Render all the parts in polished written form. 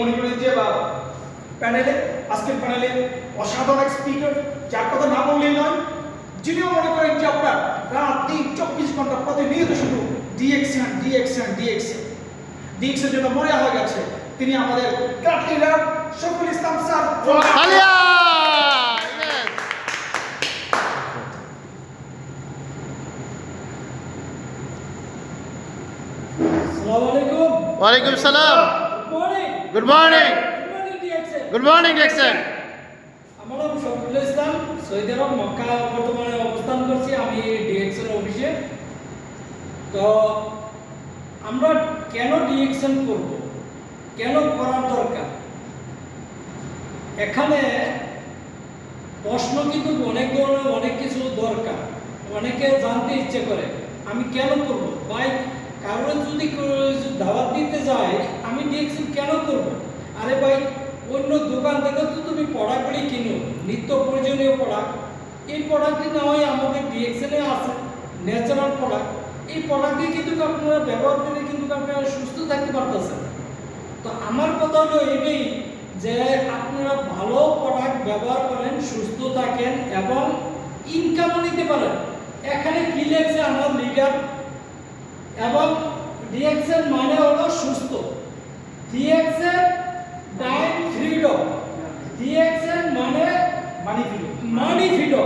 মনে করেন যে প্যানেলে আজকের প্যানেলে অসাধারণ এক স্পিকার যার কথা না বললেই নয়, যিনিও মনে করেন যে আপনার রাত দিন 24 ঘন্টা প্রতিনিয়ত শুধু ডিএক্সের জন্য মরে হয়ে গেছে। তিনি আমাদের club leader Shafiul Islam sir. আসসালামু আলাইকুম। ওয়ালাইকুম সালাম। Good morning. Good morning DXN. আমার নাম শফিউল ইসলাম, সৌদি আরব মক্কা বর্তমানে অবস্থান করছি আমি ডিএক্সএন অফিসে। তো আমরা কেন ডিএক্সএন করব, কেন করার দরকার, এখানে প্রশ্ন কিন্তু অনেক ধরনের অনেক কিছু দরকার, অনেকে জানতে ইচ্ছে করে আমি কেন করব ভাই। কারণ যদি দাওয়াত দিতে যায় আমি ডিএক্সএন কেন করব? আরে ভাই, অন্য দোকান থেকে তো তুমি প্রোডাক্টগুলি কিনো, নিত্য প্রয়োজনীয় প্রোডাক্ট, এই প্রোডাক্টটি না হয় আমাদের ডিএক্সএনে আছে ন্যাচারাল প্রোডাক্ট। এই প্রোডাক্টটি কিন্তু আপনারা ব্যবহার করে কিন্তু আপনারা সুস্থ থাকতে পারতেছেন। তো আমার কথা হলো এটাই যে আপনারা ভালো প্রোডাক্ট ব্যবহার করেন, সুস্থ থাকেন এবং ইনকামও নিতে পারেন। এখানে কি লেখছে আমার লিডার এবং ডিএক্সএন মানে হলো সুস্থ, ডিএক্সএন টাইম ফ্রিডম, ডিএক্সএন মানে মানি ফ্রিডম।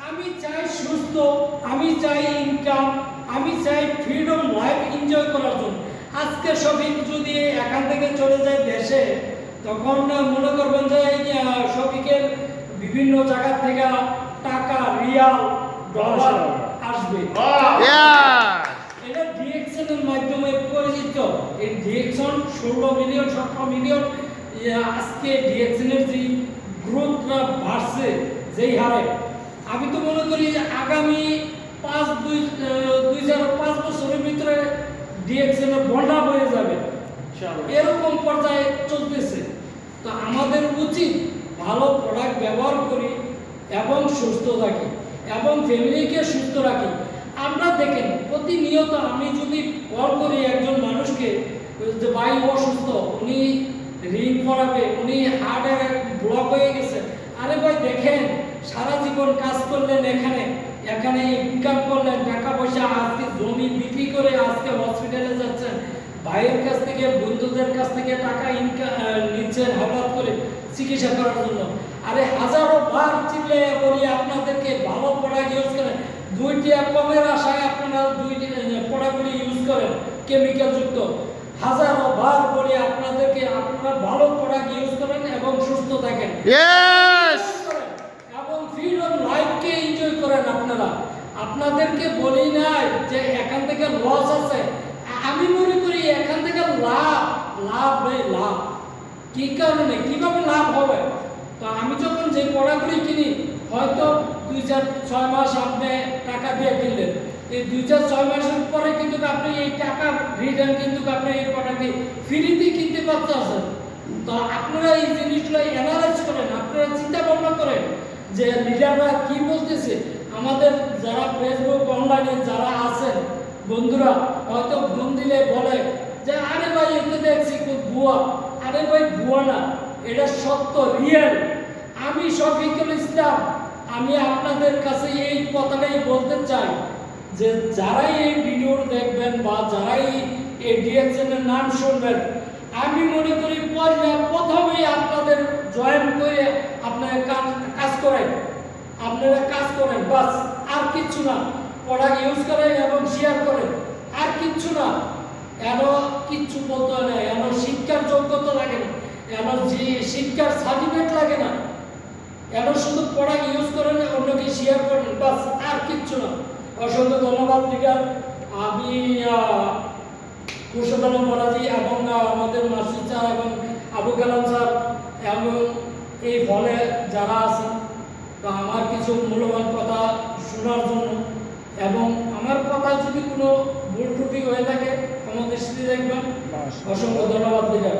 আমি চাই সুস্থ, আমি চাই ইনকাম, আমি চাই ফ্রিডম লাইফ এনজয় করার জন্য। আজকে শফিক যদি এখান থেকে চলে যায় দেশে, তখন মনে করবেন যে শফিকের বিভিন্ন জায়গা থেকে টাকা, রিয়াল, ডলার আসবে। এটা ডিএক্সএন এর মাধ্যমে পরিচিত। এই ডিএক্সএন 16 মিলিয়ন 17 মিলিয়ন আজকে ডিএক্সএন এর যে গ্রোথটা বাড়ছে যেই হারে, আমি তো মনে করি আগামী 2005 বছরের ভিতরে ডিএক্সএন এর বন্যা হয়ে যাবে, এরকম পর্যায়ে চলতেছে। তো আমাদের উচিত ভালো প্রোডাক্ট ব্যবহার করি এবং সুস্থ থাকি এবং ফ্যামিলিকে সুস্থ রাখি। আমরা দেখেন প্রতিনিয়ত আমি যদি কল করি একজন মানুষকে যে ভাই অসুস্থ, উনি ঋণ করাবে, উনি হার্টের ব্লক হয়ে গেছে, আরে ভাই দেখেন সারা জীবন কাজ করলেন, এখানে ইনকাম করলেন, টাকা পয়সা আজকে জমি বিক্রি করে আজকে হসপিটালে যাচ্ছেন, ভাইয়ের কাছ থেকে বন্ধুদের কাছ থেকে টাকা নিচ্ছেন হঠাৎ করে চিকিৎসা করার জন্য। আরে হাজারো বার চিল্লে বলি আপনাদেরকে ভালো প্রোডাক্ট ইউজ করেন, 2টি কমের আশায় আপনারা 2টি প্রোডাক্টগুলি ইউজ করেন কেমিক্যাল যুক্ত। হাজারো বার বলি আপনাদেরকে আপনারা ভালো প্রোডাক্ট ইউজ করেন এবং সুস্থ থাকেন এবং ফ্রিডম লাইফকে এনজয় করেন। আপনাদেরকে বলি নাই যে এখান থেকে লস আছে, আমি মনে করি এখান থেকে লাভ কি কারণে, কিভাবে লাভ হবে? তো আমি যখন যে প্রোডাক্টগুলি কিনি, হয়তো 2-6 মাস আপনি টাকা দিয়ে কিনলেন, এই 2-6 মাসের পরে কিন্তু আপনি এই টাকা রিটার্ন কিন্তু আপনি এই প্রোডাক্টটি ফ্রিতে কিনতে পারতেছেন। তো আপনারা এই জিনিসগুলো অ্যানালাইজ করেন, আপনারা চিন্তা ভাবনা করেন যে লিডাররা কি বলতেছে। আমাদের যারা ফেসবুক অনলাইনে যারা আছেন বন্ধুরা, হয়তো ফোন দিলে বলে যে আরে ভাই এতে দেখছি খুব ভুয়া। আরে ভাই ভুয়া না, এটা সত্য, রিয়েল। আমি শফিকুল ইসলাম, আমি আপনাদের কাছে এই কথাটাই বলতে চাই যে যারাই এই ভিডিও দেখবেন বা যারাই এই ডিএক্সএন এর নাম শুনবেন, আমি মনে করি প্রথমেই আপনাদের জয়েন করে আপনারা কাজ করেন, বাস আর কিচ্ছু না। প্রোডাক্ট ইউজ করেন এবং শেয়ার করেন, আর কিচ্ছু না। কিচ্ছু বলতে হয় না, শিক্ষার যোগ্যতা লাগে না, শিক্ষার সার্টিফিকেট লাগে না, শুধু প্রোডাক্ট ইউজ করেন, অন্যকে শেয়ার করেন, বাস আর কিচ্ছু না। অসংখ্য ধন্যবাদ লিডার। আমি খুরশেদ আলম ফরাজি এবং আমাদের মাসুদ স্যার এবং আবু কালাম স্যার এবং এই ফলে যারা আছেন, তো আমার কিছু মূল্যবান কথা শোনার জন্য এবং আমার কথা যদি কোনো ভুল ত্রুটি হয়ে থাকে আমাদের দৃষ্টিতে দেখবেন। অসংখ্য ধন্যবাদ লিডার।